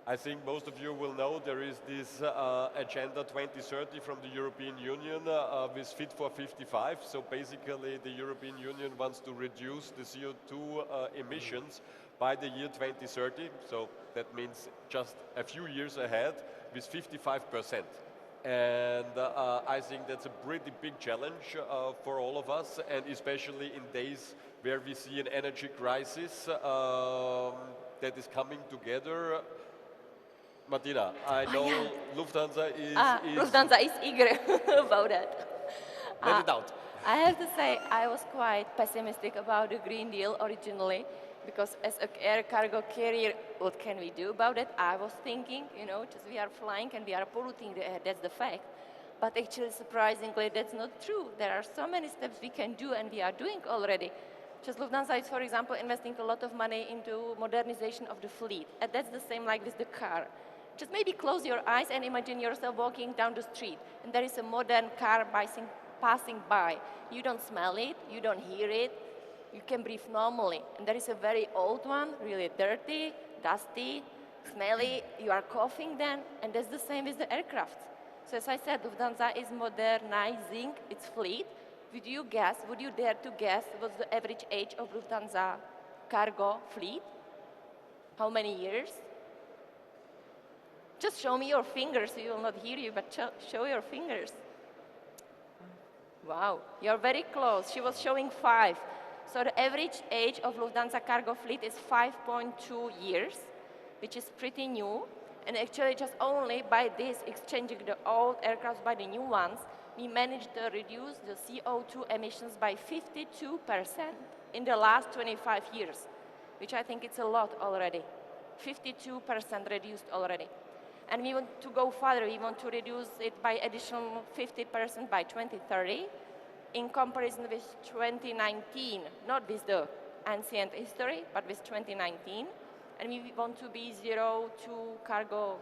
I think most of you will know there is this Agenda 2030 from the European Union with Fit for 55. So basically the European Union wants to reduce the CO2 emissions by the year 2030. So that means just a few years ahead with 55%. And I think that's a pretty big challenge for all of us, and especially in days where we see an energy crisis that is coming together. Martina, I know Lufthansa is... Lufthansa is eager about that. Let it out. I have to say, I was quite pessimistic about the Green Deal originally, because as an air cargo carrier, what can we do about it? I was thinking, you know, just we are flying and we are polluting the air, that's the fact. But actually, surprisingly, that's not true. There are so many steps we can do, and we are doing already. Just Lufthansa is, for example, investing a lot of money into modernization of the fleet. And that's the same like with the car. Just maybe close your eyes and imagine yourself walking down the street, and there is a modern car passing by. You don't smell it, you don't hear it, you can breathe normally. And there is a very old one, really dirty, dusty, smelly, you are coughing then, and that's the same with the aircraft. So as I said, Lufthansa is modernizing its fleet. Would you dare to guess what's the average age of Lufthansa cargo fleet? How many years? Just show me your fingers, we will not hear you, but show your fingers. Wow, you're very close. She was showing 5. So the average age of Lufthansa cargo fleet is 5.2 years, which is pretty new. And actually just only by this, exchanging the old aircraft by the new ones, we managed to reduce the CO2 emissions by 52% in the last 25 years, which I think it's a lot already. 52% reduced already. And we want to go further. We want to reduce it by additional 50% by 2030 in comparison with 2019, not with the ancient history, but with 2019. And we want to be zero to cargo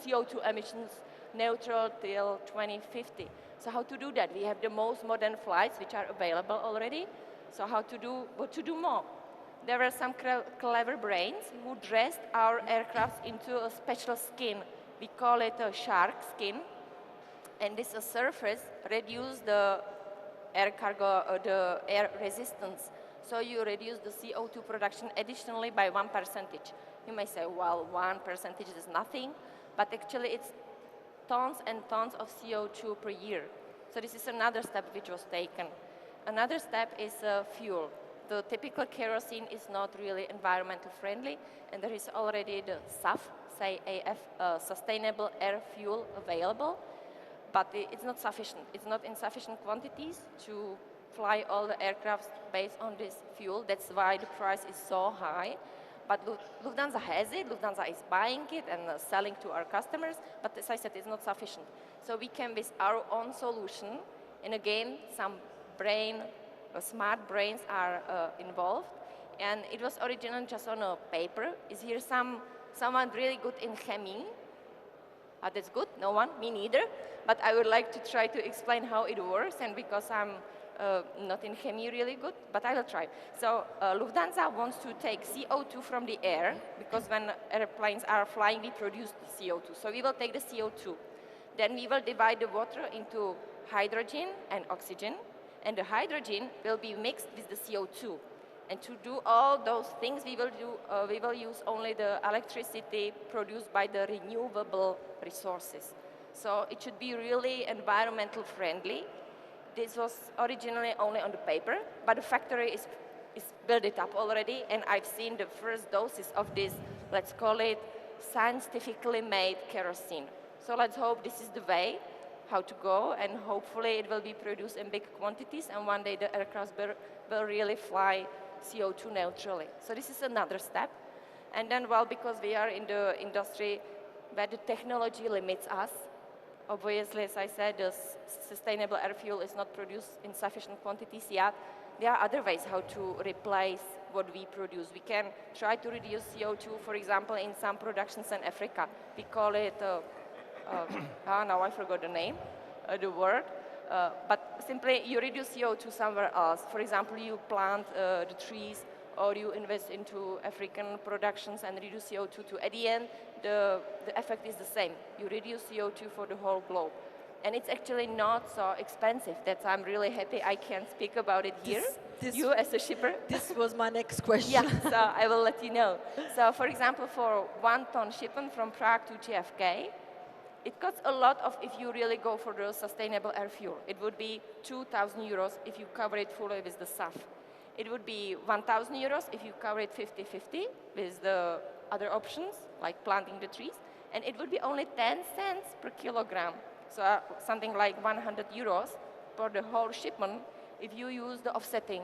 CO2 emissions neutral till 2050. So how to do that? We have the most modern flights which are available already. So what to do more? There were some clever brains who dressed our aircraft into a special skin. We call it a shark skin, and this surface reduces the air resistance. So you reduce the CO2 production additionally by 1%. You may say, well, 1% is nothing, but actually it's tons and tons of CO2 per year. So this is another step which was taken. Another step is fuel. The typical kerosene is not really environmental friendly, and there is already the SAF, sustainable air fuel available, but it's not sufficient. It's not in sufficient quantities to fly all the aircrafts based on this fuel. That's why the price is so high. But Lufthansa has it, Lufthansa is buying it and selling to our customers, but as I said, it's not sufficient. So we can, with our own solution, and again, some smart brains are involved, and it was originally just on a paper. Is here someone really good in chemie? That's good, no one, me neither, but I would like to try to explain how it works, and because I'm not in chemie really good, but I will try. So Lufthansa wants to take CO2 from the air, because when airplanes are flying, we produce the CO2. So we will take the CO2. Then we will divide the water into hydrogen and oxygen, and the hydrogen will be mixed with the CO2. And to do all those things, we will use only the electricity produced by the renewable resources. So it should be really environmental friendly. This was originally only on the paper, but the factory is built it up already, and I've seen the first doses of this, let's call it scientifically made kerosene. So let's hope this is the way how to go, and hopefully it will be produced in big quantities, and one day the aircraft will really fly CO2 neutrally. So this is another step. And then, well, because we are in the industry where the technology limits us, obviously, as I said, the sustainable air fuel is not produced in sufficient quantities yet. There are other ways how to replace what we produce. We can try to reduce CO2, for example, in some productions in Africa. We call it, now I forgot the name, the word, but simply you reduce CO2 somewhere else. For example, you plant the trees or you invest into African productions and reduce CO2 to, at the end, the effect is the same. You reduce CO2 for the whole globe. And it's actually not so expensive. That's I'm really happy I can speak about it here. You as a shipper. This was my next question. Yeah, so I will let you know. So for example, for 1 ton shipment from Prague to JFK, it costs a lot of if you really go for the sustainable air fuel. It would be 2,000 euros if you cover it fully with the SAF. It would be 1,000 euros if you cover it 50-50 with the other options, like planting the trees. And it would be only 10 cents per kilogram. So something like 100 euros for the whole shipment if you use the offsetting.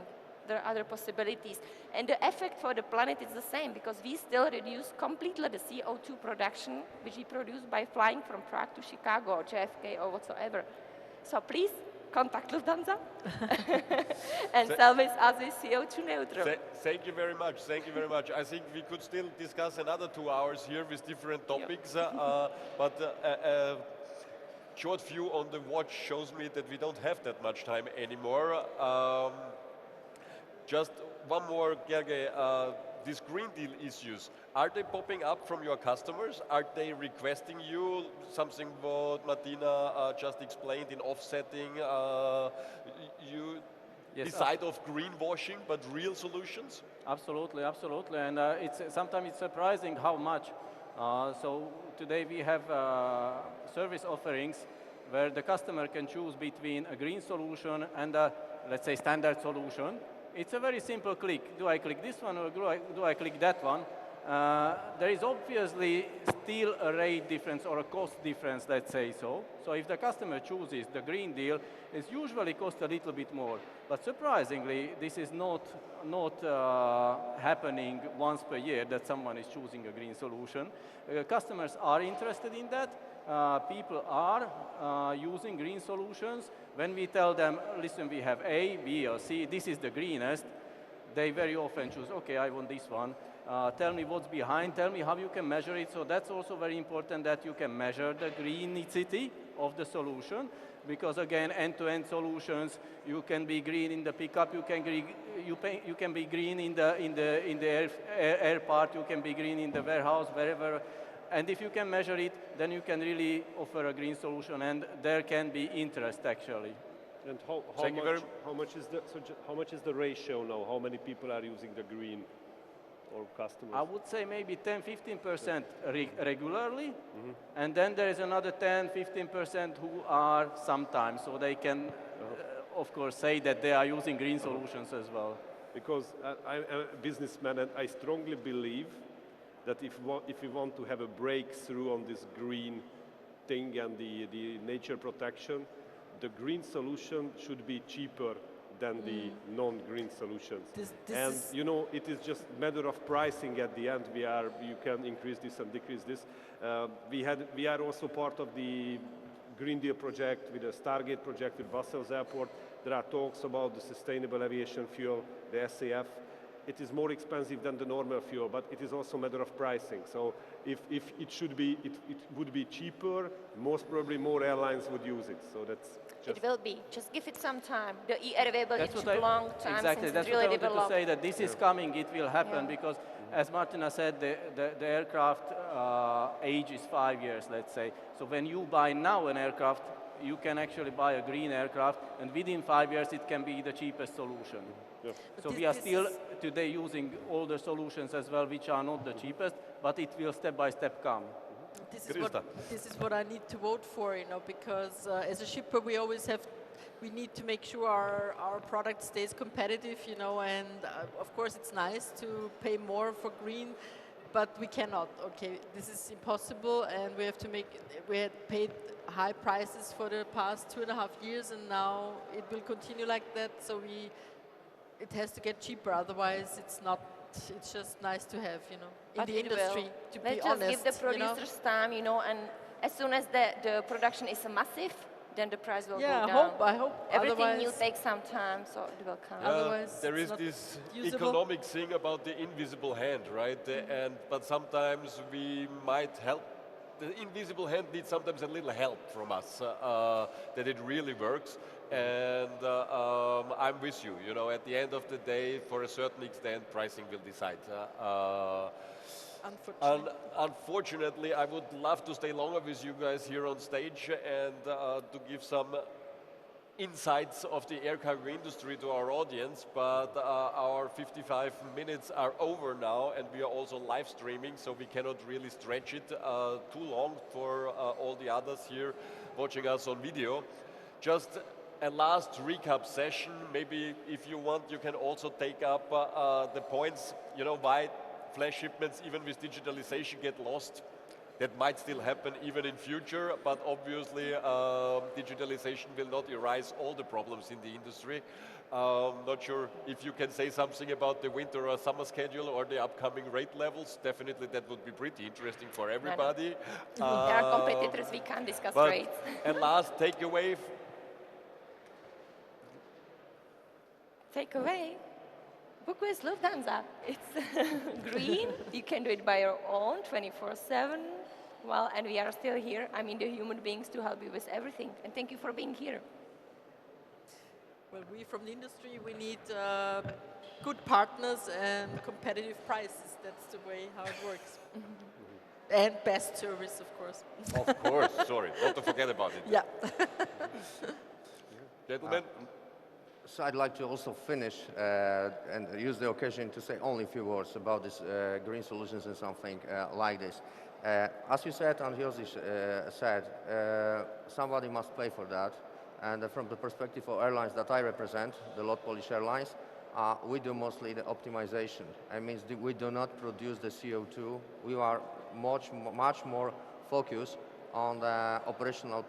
There are other possibilities. And the effect for the planet is the same because we still reduce completely the CO2 production which we produce by flying from Prague to Chicago or JFK or whatsoever. So please contact Lufthansa and salvage us is CO2 neutral. Thank you very much. Thank you very much. I think we could still discuss another 2 hours here with different topics, but short view on the watch shows me that we don't have that much time anymore. Just one more, Gergely, these Green Deal issues, are they popping up from your customers? Are they requesting you something what Martina just explained in offsetting? You decide of greenwashing, but real solutions? Absolutely, absolutely. And sometimes it's surprising how much. So today we have service offerings where the customer can choose between a green solution and a, let's say, standard solution. It's a very simple click. Do I click this one or do I click that one? There is obviously still a rate difference or a cost difference, let's say so. So if the customer chooses the green deal, it usually costs a little bit more. But surprisingly, this is not happening once per year that someone is choosing a green solution. Customers are interested in that. People are using green solutions. When we tell them, listen, we have A, B, or C, this is the greenest, they very often choose, okay, I want this one. Tell me what's behind, tell me how you can measure it. So that's also very important that you can measure the greenicity of the solution. Because again, end-to-end solutions, you can be green in the pickup, you can be green in the air part, you can be green in the warehouse, wherever. And if you can measure it, then you can really offer a green solution, and there can be interest actually. And how much is the ratio now? How many people are using the green, or customers? I would say maybe 10-15% regularly, and then there is another 10-15% who are sometimes, so they can, of course, say that they are using green solutions as well. Because I'm a businessman, and I strongly believe that if we want to have a breakthrough on this green thing and the nature protection, the green solution should be cheaper than the non-green solutions. And you know, it is just a matter of pricing at the end. You can increase this and decrease this. We are also part of the Green Deal project with the Stargate project with Brussels Airport. There are talks about the sustainable aviation fuel, the SAF. It is more expensive than the normal fuel, but it is also a matter of pricing. So if it would be cheaper, most probably more airlines would use it. So that's just... It will be. Just give it some time. The ERW will take a long time exactly, since that's it's really what I wanted developed. to say, that this is coming, it will happen, because as Martina said, the aircraft age is 5 years, let's say. So when you buy now an aircraft, you can actually buy a green aircraft, and within 5 years it can be the cheapest solution. Yeah. So we are still today using older solutions as well, which are not the cheapest, but it will step by step come. This is what I need to vote for, you know, because as a shipper we need to make sure our product stays competitive, you know, and of course it's nice to pay more for green, but we cannot. Okay, this is impossible, and we had paid high prices for the past 2.5 years, and now it will continue like that. So it has to get cheaper, otherwise it's just nice to have, you know, in the industry, to be honest. Let's just give the producers time, you know, and as soon as the production is massive, then the price will go down. I hope. Everything new takes some time, so it will come. Otherwise, there is this economic thing about the invisible hand, right? But sometimes we might help. The invisible hand needs sometimes a little help from us, that it really works. And I'm with you. You know, at the end of the day, for a certain extent, pricing will decide. Unfortunately. Unfortunately, I would love to stay longer with you guys here on stage and to give some insights of the air cargo industry to our audience, but our 55 minutes are over now, and we are also live streaming, so we cannot really stretch it too long for all the others here watching us on video. Just a last recap session. Maybe if you want, you can also take up the points, you know, why flash shipments, even with digitalization, get lost. That might still happen even in future, but obviously digitalization will not erase all the problems in the industry. Not sure if you can say something about the winter or summer schedule or the upcoming rate levels. Definitely that would be pretty interesting for everybody. There are competitors, we can't discuss rates. And last takeaway. Takeaway? Book with Lufthansa. It's green. You can do it by your own, 24/7. Well, and we are still here. I mean, the human beings to help you with everything. And thank you for being here. Well, we from the industry, we need good partners and competitive prices. That's the way how it works. And best service, of course. Of course, sorry, not to forget about it. Yeah. Gentlemen? So I'd like to also finish and use the occasion to say only a few words about this green solutions and something like this. As you said, and Josi said, somebody must pay for that. And from the perspective of airlines that I represent, the Lot Polish Airlines, we do mostly the optimization. It means we do not produce the CO2. We are much more focused on the operational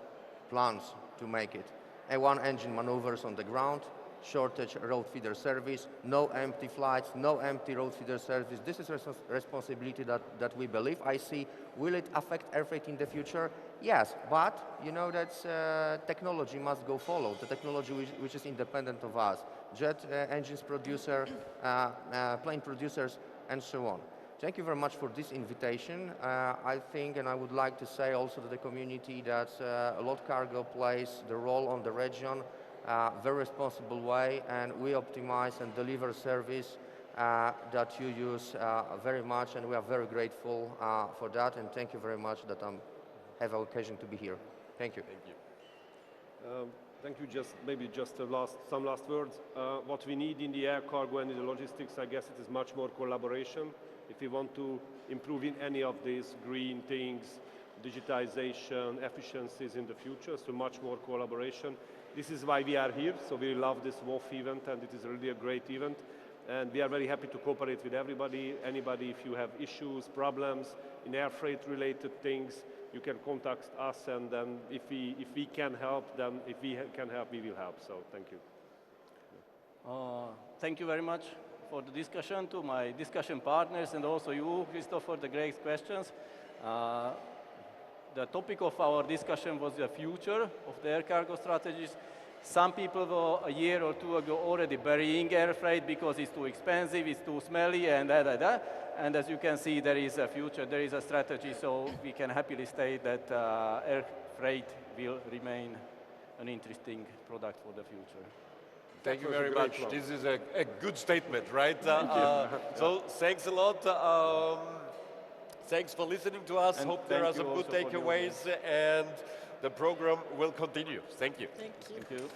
plans to make it. A1 engine maneuvers on the ground, shortage road feeder service, no empty flights, no empty road feeder service. This is responsibility that we believe. I see, will it affect air freight in the future? Yes, but you know that technology must go follow, the technology which is independent of us, jet engines producer, plane producers, and so on. Thank you very much for this invitation. I think, and I would like to say also to the community that Lot Cargo plays the role on the region very responsible way, and we optimize and deliver service that you use very much, and we are very grateful for that, and thank you very much that I have an occasion to be here. Thank you. Thank you. Thank you. Maybe just some last words. What we need in the air cargo and in the logistics, I guess it is much more collaboration. If we want to improve in any of these green things, digitization, efficiencies in the future, so much more collaboration. This is why we are here, so we love this WOF event, and it is really a great event. And we are very happy to cooperate with everybody. Anybody, if you have issues, problems in air freight related things, you can contact us, and then if we can help, then if we can help, we will help. So thank you. Thank you very much for the discussion, to my discussion partners, and also you, Christoph, for the great questions. The topic of our discussion was the future of the air cargo strategies. Some people were a year or two ago already burying air freight because it's too expensive, it's too smelly, and that. And as you can see, there is a future, there is a strategy, so we can happily state that air freight will remain an interesting product for the future. Thank you very much. This is a good statement, right? So thanks a lot. Thanks for listening to us. And hope there are some good also takeaways, and the program will continue. Thank you. Thank you. Thank you.